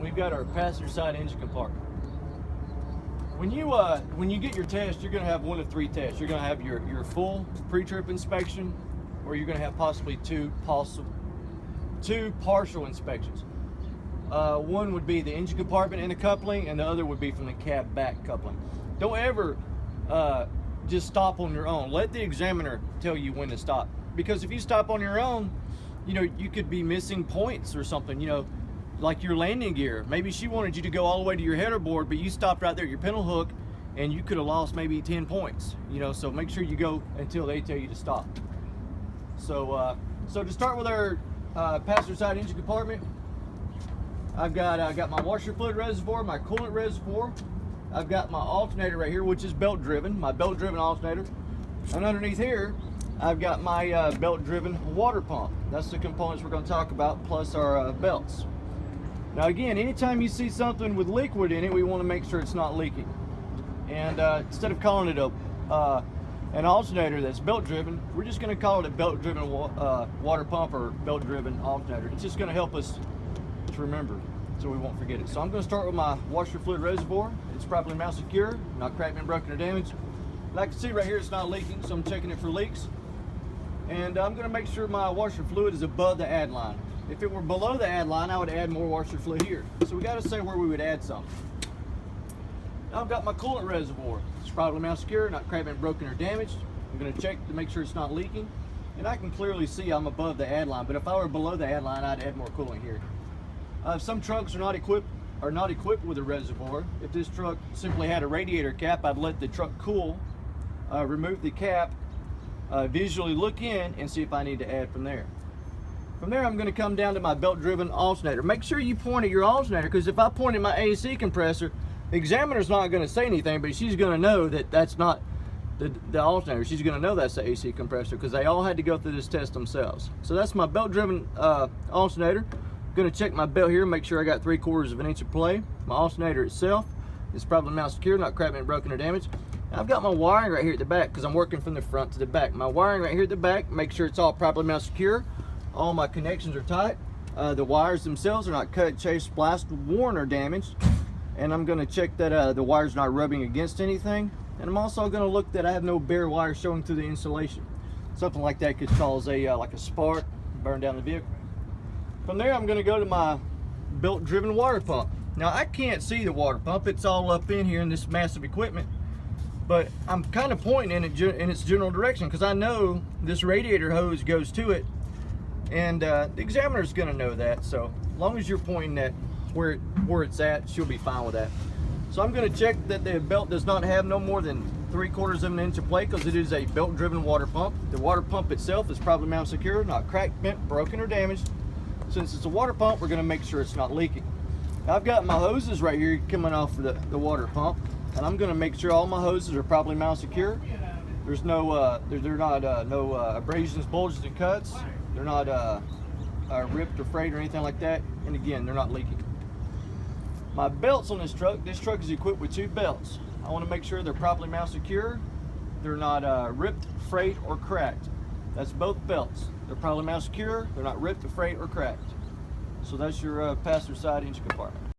we've got our passenger side engine compartment. When you get your test, you're going to have one of three tests. You're going to have your full pre-trip inspection, or you're going to have possibly two partial inspections. One would be the engine compartment and the coupling, and the other would be from the cab back coupling. Don't ever just stop on your own. Let the examiner tell you when to stop, because if you stop on your own, you could be missing points or something, like your landing gear. Maybe she wanted you to go all the way to your header board, but you stopped right there at your pintle hook, and you could have lost maybe 10 points. So make sure you go until they tell you to stop. So to start with our passenger side engine compartment, I've got my washer fluid reservoir, my coolant reservoir. I've got my alternator right here, which is belt driven, my belt driven alternator. And underneath here, I've got my belt driven water pump. That's the components we're going to talk about, plus our belts. Now again, anytime you see something with liquid in it, we want to make sure it's not leaking. And instead of calling it an alternator that's belt driven, we're just going to call it a belt driven water pump or belt driven alternator. It's just going to help us to remember, so we won't forget it. So I'm going to start with my washer fluid reservoir. It's properly mount secure, not cracked, been broken, or damaged. And I can see right here it's not leaking, so I'm checking it for leaks. And I'm going to make sure my washer fluid is above the add line. If it were below the add line, I would add more washer fluid here. So we got to say where we would add something. Now I've got my coolant reservoir. It's properly mount secure, not cracked, been broken, or damaged. I'm going to check to make sure it's not leaking. And I can clearly see I'm above the add line, but if I were below the add line, I'd add more coolant here. Some trucks are not equipped with a reservoir. If this truck simply had a radiator cap, I'd let the truck cool, remove the cap, visually look in, and see if I need to add from there. From there, I'm going to come down to my belt-driven alternator. Make sure you point at your alternator, because if I point at my AC compressor, the examiner's not going to say anything, but she's going to know that that's not the alternator. She's going to know that's the AC compressor, because they all had to go through this test themselves. So that's my belt-driven alternator. I'm going to check my belt here, make sure I got 3/4 of an inch of play. My alternator itself is probably mount secure, not cracked, been broken, or damaged. I've got my wiring right here at the back, because I'm working from the front to the back. My wiring right here at the back, make sure it's all properly mount secure. All my connections are tight. The wires themselves are not cut, chafed, spliced, worn, or damaged. And I'm going to check that the wire's not rubbing against anything. And I'm also going to look that I have no bare wire showing through the insulation. Something like that could cause like a spark, burn down the vehicle. From there, I'm going to go to my belt-driven water pump. Now, I can't see the water pump. It's all up in here in this massive equipment. But I'm kind of pointing in its general direction, because I know this radiator hose goes to it. And the examiner's going to know that, so as long as you're pointing at where it's at, she'll be fine with that. So I'm going to check that the belt does not have no more than 3/4 of an inch of play, because it is a belt-driven water pump. The water pump itself is probably mount secure, not cracked, bent, broken, or damaged. Since it's a water pump, we're going to make sure it's not leaking. Now, I've got my hoses right here coming off the water pump, and I'm going to make sure all my hoses are properly mount secure. There's no no abrasions, bulges, and cuts. They're not ripped or frayed or anything like that. And again, they're not leaking. My belts on this truck is equipped with 2 belts. I want to make sure they're properly mount secure. They're not ripped, frayed, or cracked. That's both belts. They're properly mount secure. They're not ripped, frayed, or cracked. So that's your passenger side engine compartment.